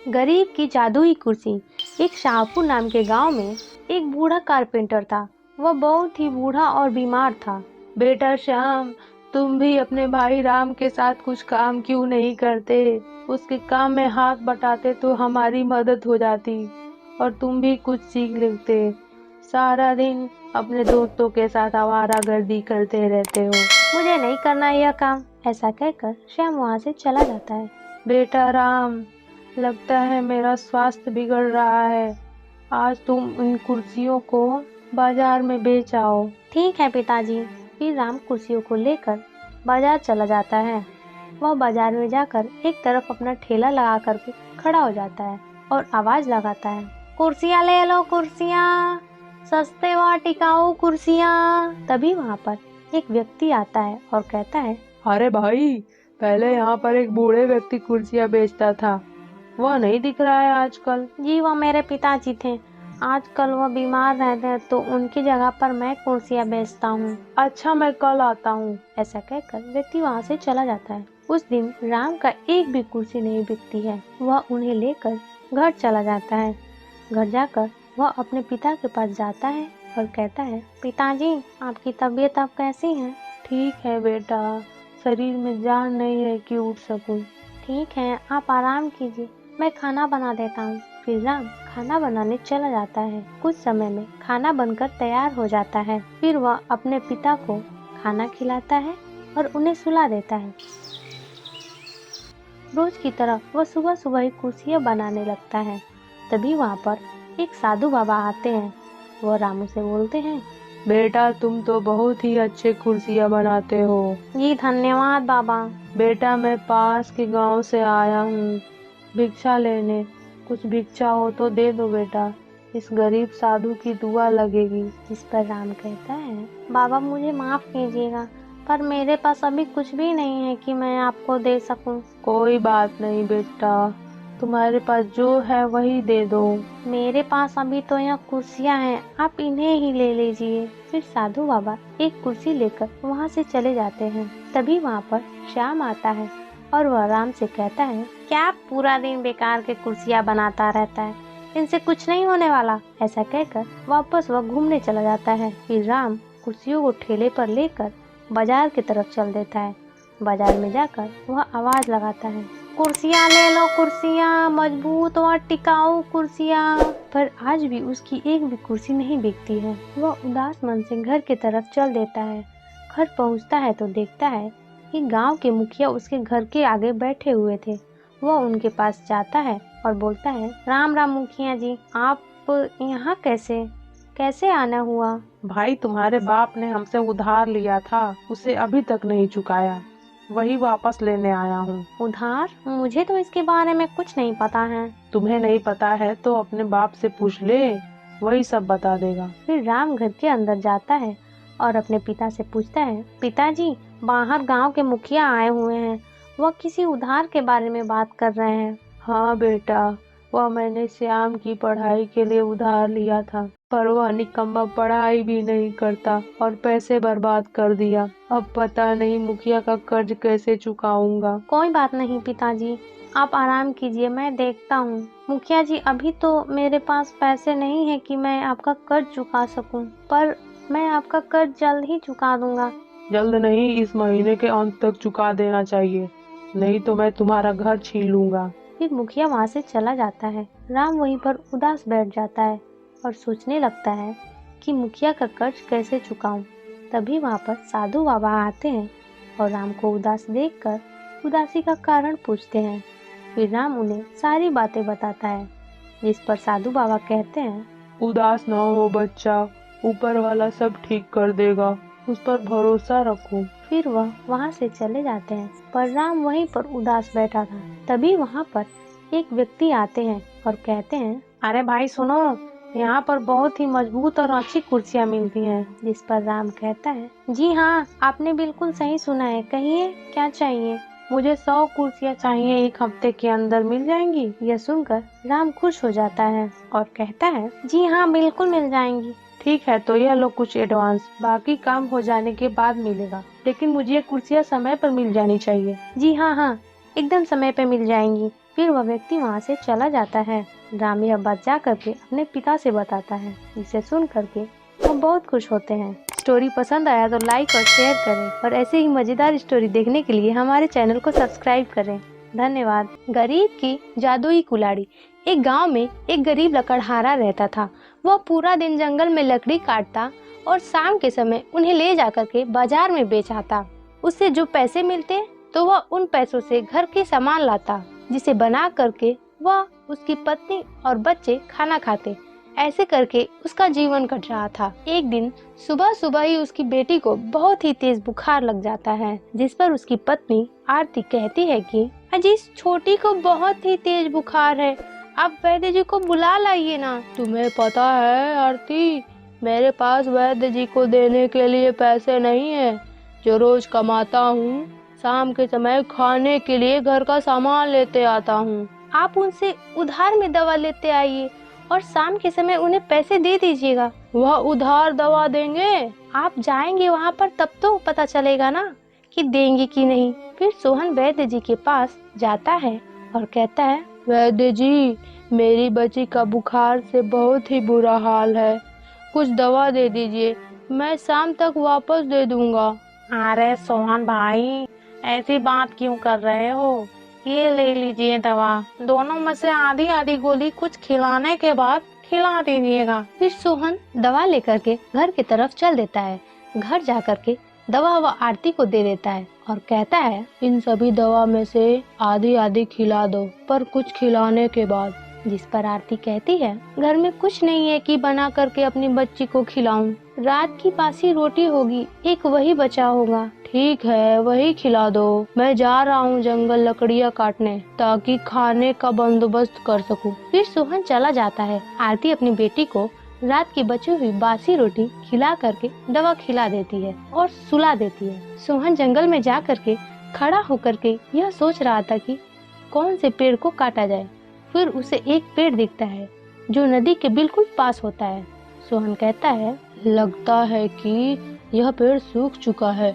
गरीब की जादुई कुर्सी। एक शाहपुर नाम के गांव में एक बूढ़ा कारपेंटर था। वह बहुत ही बूढ़ा और बीमार था। बेटा श्याम, तुम भी अपने भाई राम के साथ कुछ काम क्यों नहीं करते? उसके काम में हाथ बटाते तो हमारी मदद हो जाती और तुम भी कुछ सीख लेते। सारा दिन अपने दोस्तों के साथ आवारागर्दी करते रहते हो। मुझे नहीं करना यह काम, ऐसा कहकर श्याम वहाँ से चला जाता है। बेटा राम, लगता है मेरा स्वास्थ्य बिगड़ रहा है। आज तुम इन कुर्सियों को बाजार में बेच आओ। ठीक है पिताजी। फिर राम कुर्सियों को लेकर बाजार चला जाता है। वह बाजार में जाकर एक तरफ अपना ठेला लगा कर के खड़ा हो जाता है और आवाज लगाता है, कुर्सियाँ ले लो, कुर्सियाँ, सस्ते व टिकाऊ कुर्सियाँ। तभी वहाँ पर एक व्यक्ति आता है और कहता है, अरे भाई, पहले यहाँ पर एक बूढ़े व्यक्ति कुर्सियाँ बेचता था, वह नहीं दिख रहा है आजकल। जी वह मेरे पिताजी थे, आजकल वह बीमार रहते हैं तो उनकी जगह पर मैं कुर्सियाँ बेचता हूँ। अच्छा, मैं कल आता हूँ। ऐसा कहकर व्यक्ति वहाँ से चला जाता है। उस दिन राम का एक भी कुर्सी नहीं बिकती है। वह उन्हें लेकर घर चला जाता है। घर जाकर वह अपने पिता के पास जाता है और कहता है, पिताजी आपकी तबीयत अब कैसी है? ठीक है बेटा, शरीर में जान नहीं है कि उठ सकूं। ठीक है, आप आराम कीजिए, मैं खाना बना देता हूँ। फिर राम खाना बनाने चला जाता है। कुछ समय में खाना बनकर तैयार हो जाता है। फिर वह अपने पिता को खाना खिलाता है और उन्हें सुला देता है। रोज की तरह वह सुबह सुबह ही कुर्सियाँ बनाने लगता है। तभी वहाँ पर एक साधु बाबा आते हैं। वह रामू से बोलते हैं, बेटा तुम तो बहुत ही अच्छे कुर्सियाँ बनाते हो। जी धन्यवाद बाबा। बेटा मैं पास के गांव से आया हूँ भिक्षा लेने, कुछ भिक्षा हो तो दे दो बेटा, इस गरीब साधु की दुआ लगेगी। जिस पर राम कहता है, बाबा मुझे माफ कीजिएगा, पर मेरे पास अभी कुछ भी नहीं है कि मैं आपको दे सकूं। कोई बात नहीं बेटा, तुम्हारे पास जो है वही दे दो। मेरे पास अभी तो यहाँ कुर्सियाँ हैं, आप इन्हें ही ले लीजिए। फिर साधु बाबा एक कुर्सी लेकर वहाँ से चले जाते हैं। तभी वहाँ पर श्याम आता है और वह राम से कहता है, क्या पूरा दिन बेकार के कुर्सियाँ बनाता रहता है, इनसे कुछ नहीं होने वाला। ऐसा कहकर वापस वह घूमने चला जाता है। फिर राम कुर्सियों को ठेले पर लेकर बाजार की तरफ चल देता है। बाजार में जाकर वह आवाज लगाता है, कुर्सियाँ ले लो, कुर्सियाँ, मजबूत और टिकाऊ कुर्सियाँ। पर आज भी उसकी एक भी कुर्सी नहीं बिकती है। वह उदास मन से घर की तरफ चल देता है। घर पहुंचता है तो देखता है कि गांव के मुखिया उसके घर के आगे बैठे हुए थे। वह उनके पास जाता है और बोलता है, राम राम मुखिया जी, आप यहाँ कैसे आना हुआ? भाई तुम्हारे बाप ने हमसे उधार लिया था, उसे अभी तक नहीं चुकाया, वही वापस लेने आया हूँ। उधार? मुझे तो इसके बारे में कुछ नहीं पता है। तुम्हें नहीं पता है तो अपने बाप से पूछ ले, वही सब बता देगा। फिर राम घर के अंदर जाता है और अपने पिता से पूछता है, पिताजी बाहर गांव के मुखिया आए हुए हैं, वह किसी उधार के बारे में बात कर रहे हैं। हाँ बेटा, वह मैंने श्याम की पढ़ाई के लिए उधार लिया था, पर वह निकम्मा पढ़ाई भी नहीं करता और पैसे बर्बाद कर दिया। अब पता नहीं मुखिया का कर्ज कैसे चुकाऊंगा। कोई बात नहीं पिताजी, आप आराम कीजिए, मैं देखता हूँ। मुखिया जी अभी तो मेरे पास पैसे नहीं है कि मैं आपका कर्ज चुका सकूं, पर मैं आपका कर्ज जल्द ही चुका दूंगा। जल्द नहीं, इस महीने के अंत तक चुका देना चाहिए, नहीं तो मैं तुम्हारा घर छीन लूंगा। फिर मुखिया वहाँ से चला जाता है। राम वहीं पर उदास बैठ जाता है और सोचने लगता है कि मुखिया का कर्ज कैसे चुकाऊं। तभी वहाँ पर साधु बाबा आते हैं और राम को उदास देखकर उदासी का कारण पूछते हैं। फिर राम उन्हें सारी बातें बताता है, जिस पर साधु बाबा कहते हैं, उदास ना हो बच्चा, ऊपर वाला सब ठीक कर देगा, उस पर भरोसा रखो। फिर वह वहाँ से चले जाते हैं, पर राम वहीं पर उदास बैठा था। तभी वहाँ पर एक व्यक्ति आते हैं और कहते हैं, अरे भाई सुनो, यहाँ पर बहुत ही मजबूत और अच्छी कुर्सियाँ मिलती हैं। जिस पर राम कहता है, जी हाँ, आपने बिल्कुल सही सुना है, कहिए क्या चाहिए? मुझे 100 कुर्सियाँ चाहिए, 1 हफ्ते के अंदर मिल जाएंगी। यह सुनकर राम खुश हो जाता है और कहता है, जी हाँ बिल्कुल मिल जाएंगी। ठीक है, तो यह लो कुछ एडवांस, बाकी काम हो जाने के बाद मिलेगा, लेकिन मुझे ये कुर्सियाँ समय पर मिल जानी चाहिए। जी हाँ, एकदम समय पे मिल जाएंगी। फिर वह व्यक्ति वहाँ से चला जाता है। राम यह बात जा करके अपने पिता से बताता है, जिसे सुन करके वो बहुत खुश होते हैं। स्टोरी पसंद आया तो लाइक और शेयर करें और ऐसे ही मजेदार स्टोरी देखने के लिए हमारे चैनल को सब्सक्राइब करें। धन्यवाद। गरीब की जादुई कुल्हाड़ी। एक गांव में एक गरीब लकड़हारा रहता था। वह पूरा दिन जंगल में लकड़ी काटता और शाम के समय उन्हें ले जाकर के बाजार में बेच आता। उससे जो पैसे मिलते तो वह उन पैसों से घर के सामान लाता, जिसे बना करके वह, उसकी पत्नी और बच्चे खाना खाते। ऐसे करके उसका जीवन कट रहा था। एक दिन सुबह सुबह ही उसकी बेटी को बहुत ही तेज बुखार लग जाता है, जिस पर उसकी पत्नी आरती कहती है कि अजी इस छोटी को बहुत ही तेज बुखार है, आप वैद्य जी को बुला लाइए ना। तुम्हें पता है आरती, मेरे पास वैद्य जी को देने के लिए पैसे नहीं है। जो रोज कमाता हूँ, शाम के समय खाने के लिए घर का सामान लेते आता हूँ। आप उनसे उधार में दवा लेते आइए और शाम के समय उन्हें पैसे दे दीजिएगा। वह उधार दवा देंगे? आप जाएंगे वहाँ पर तब तो पता चलेगा ना कि देंगे कि नहीं। फिर सोहन वैद्य जी के पास जाता है और कहता है, वैद्य जी, मेरी बच्ची का बुखार से बहुत ही बुरा हाल है, कुछ दवा दे दीजिए, मैं शाम तक वापस दे दूंगा। अरे सोहन भाई, ऐसी बात क्यों कर रहे हो? ये ले लीजिए दवा, दोनों में से आधी आधी गोली कुछ खिलाने के बाद खिला दीजिएगा। फिर सोहन दवा लेकर के घर की तरफ चल देता है। घर जा कर के दवा वह आरती को दे देता है और कहता है, इन सभी दवा में से आधी आधी खिला दो, पर कुछ खिलाने के बाद। जिस पर आरती कहती है, घर में कुछ नहीं है कि बना करके अपनी बच्ची को खिलाऊं। रात की बासी रोटी होगी, एक वही बचा होगा। ठीक है, वही खिला दो। मैं जा रहा हूँ जंगल लकड़ियाँ काटने, ताकि खाने का बंदोबस्त कर सकूं। फिर सोहन चला जाता है। आरती अपनी बेटी को रात की बची हुई बासी रोटी खिला करके दवा खिला देती है और सुला देती है। सोहन जंगल में जा करके खड़ा होकर के यह सोच रहा था कि कौन से पेड़ को काटा जाए। फिर उसे एक पेड़ दिखता है जो नदी के बिल्कुल पास होता है। सोहन कहता है, लगता है कि यह पेड़ सूख चुका है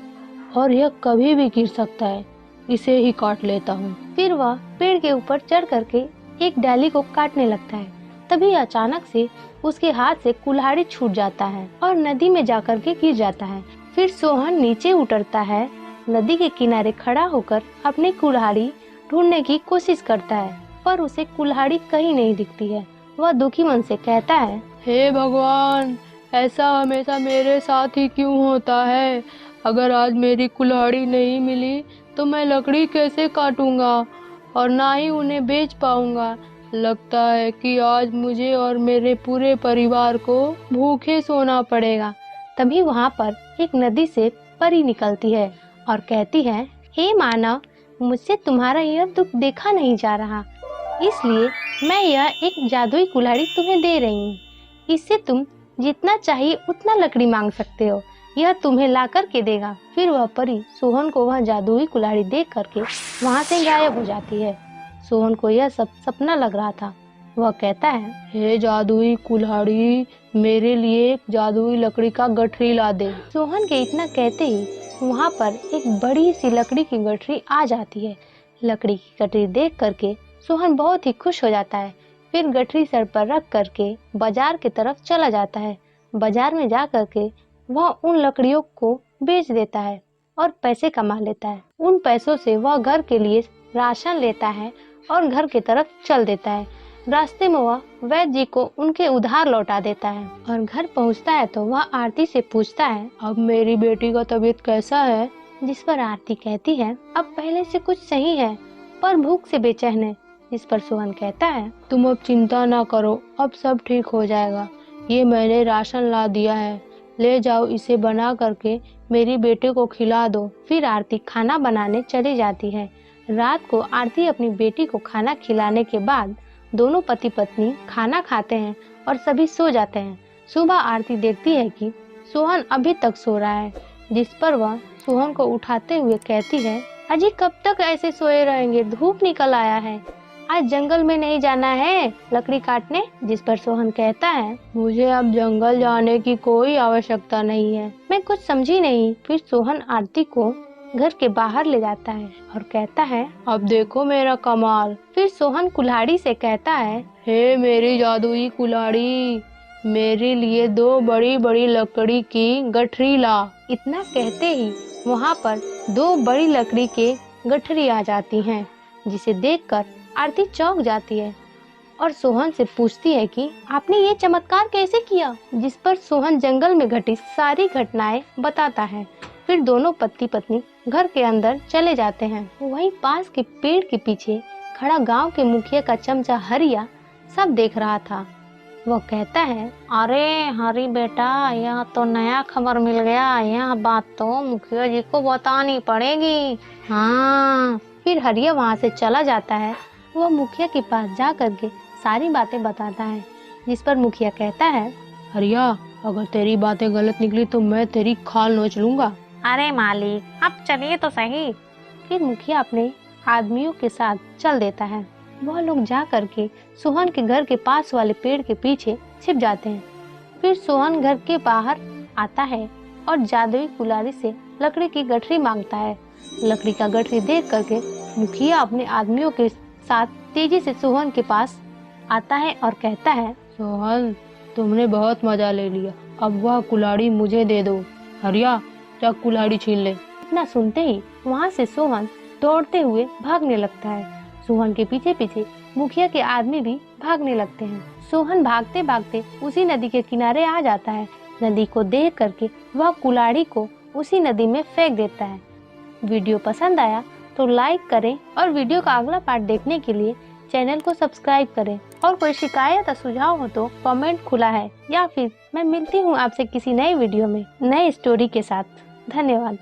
और यह कभी भी गिर सकता है, इसे ही काट लेता हूँ। फिर वह पेड़ के ऊपर चढ़ करके एक डाली को काटने लगता है। तभी अचानक से उसके हाथ से कुल्हाड़ी छूट जाता है और नदी में जाकर के गिर जाता है। फिर सोहन नीचे उतरता है, नदी के किनारे खड़ा होकर अपनी कुल्हाड़ी ढूंढने की कोशिश करता है, पर उसे कुल्हाड़ी कहीं नहीं दिखती है। वह दुखी मन से कहता है, हे भगवान, ऐसा हमेशा मेरे साथ ही क्यों होता है? अगर आज मेरी कुल्हाड़ी नहीं मिली तो मैं लकड़ी कैसे काटूंगा और ना ही उन्हें बेच पाऊंगा। लगता है कि आज मुझे और मेरे पूरे परिवार को भूखे सोना पड़ेगा। तभी वहाँ पर एक नदी से परी निकलती है और कहती है, हे मानव, मुझसे तुम्हारा यह दुख देखा नहीं जा रहा, इसलिए मैं यह एक जादुई कुल्हाड़ी तुम्हें दे रही हूँ। इससे तुम जितना चाहिए उतना लकड़ी मांग सकते हो, यह तुम्हें ला कर के देगा। फिर वह परी सोहन को वह जादुई कुल्हाड़ी दे करके वहाँ से गायब हो जाती है। सोहन को यह सब सपना लग रहा था। वह कहता है, हे जादुई कुल्हाड़ी, मेरे लिए एक जादुई लकड़ी का गठरी ला दे। सोहन के इतना कहते ही वहाँ पर एक बड़ी सी लकड़ी की गठरी आ जाती है। लकड़ी की गठरी देख करके सोहन बहुत ही खुश हो जाता है। फिर गठरी सर पर रख करके बाजार की तरफ चला जाता है। बाजार में जा करके वह उन लकड़ियों को बेच देता है और पैसे कमा लेता है। उन पैसों से वह घर के लिए राशन लेता है और घर की तरफ चल देता है। रास्ते में वह वैद्य जी को उनके उधार लौटा देता है और घर पहुंचता है तो वह आरती से पूछता है, अब मेरी बेटी का तबीयत कैसा है? जिस पर आरती कहती है, अब पहले से कुछ सही है, पर भूख से बेचैन है। जिस पर सोहन कहता है, तुम अब चिंता ना करो, अब सब ठीक हो जाएगा। ये मैंने राशन ला दिया है, ले जाओ, इसे बना करके मेरी बेटे को खिला दो। फिर आरती खाना बनाने चली जाती है। रात को आरती अपनी बेटी को खाना खिलाने के बाद दोनों पति पत्नी खाना खाते हैं और सभी सो जाते हैं। सुबह आरती देखती है कि सोहन अभी तक सो रहा है, जिस पर वह सोहन को उठाते हुए कहती है, अजी कब तक ऐसे सोए रहेंगे, धूप निकल आया है, आज जंगल में नहीं जाना है लकड़ी काटने। जिस पर सोहन कहता है, मुझे अब जंगल जाने की कोई आवश्यकता नहीं है। मैं कुछ समझी नहीं। फिर सोहन आरती को घर के बाहर ले जाता है और कहता है, अब देखो मेरा कमाल। फिर फिर सोहन कुल्हाड़ी से कहता है, हे मेरी जादुई कुल्हाड़ी, मेरे लिए 2 बड़ी बड़ी लकड़ी की गठरी ला। इतना कहते ही वहाँ पर 2 बड़ी लकड़ी के गठरी आ जाती हैं, जिसे देखकर आरती चौंक जाती है और सोहन से पूछती है कि आपने ये चमत्कार कैसे किया। जिस पर सोहन जंगल में घटी सारी घटनाएं बताता है। फिर दोनों पति पत्नी घर के अंदर चले जाते हैं। वहीं पास के पेड़ के पीछे खड़ा गांव के मुखिया का चमचा हरिया सब देख रहा था। वह कहता है, अरे हरी बेटा, यह तो नया खबर मिल गया। यह बात तो मुखिया जी को बतानी पड़ेगी। हाँ। फिर हरिया वहाँ से चला जाता है। वह मुखिया के पास जा करके सारी बातें बताता है, जिस पर मुखिया कहता है, हरिया, अगर तेरी बातें गलत निकली तो मैं तेरी खाल नोच लूंगा। अरे मालिक, अब चलिए तो सही। फिर मुखिया अपने आदमियों के साथ चल देता है। वह लोग जा करके सोहन के घर के पास वाले पेड़ के पीछे छिप जाते हैं। फिर सोहन घर के बाहर आता है और जादुई कुल्हाड़ी से लकड़ी की गठरी मांगता है। लकड़ी का गठरी देख करके मुखिया अपने आदमियों के साथ तेजी से सोहन के पास आता है और कहता है, सोहन, तुमने बहुत मजा ले लिया, अब वह कुल्हाड़ी मुझे दे दो। हरिया, जा कुल्हाड़ी छीन ले। इतना सुनते ही वहाँ से सोहन दौड़ते हुए भागने लगता है। सोहन के पीछे पीछे मुखिया के आदमी भी भागने लगते हैं। सोहन भागते भागते उसी नदी के किनारे आ जाता है। नदी को देख करके वह कुल्हाड़ी को उसी नदी में फेंक देता है। वीडियो पसंद आया तो लाइक करें और वीडियो का अगला पार्ट देखने के लिए चैनल को सब्सक्राइब करें। और कोई शिकायत या सुझाव हो तो कमेंट खुला है, या फिर मैं मिलती हूँ आपसे किसी नए वीडियो में नए स्टोरी के साथ। धन्यवाद।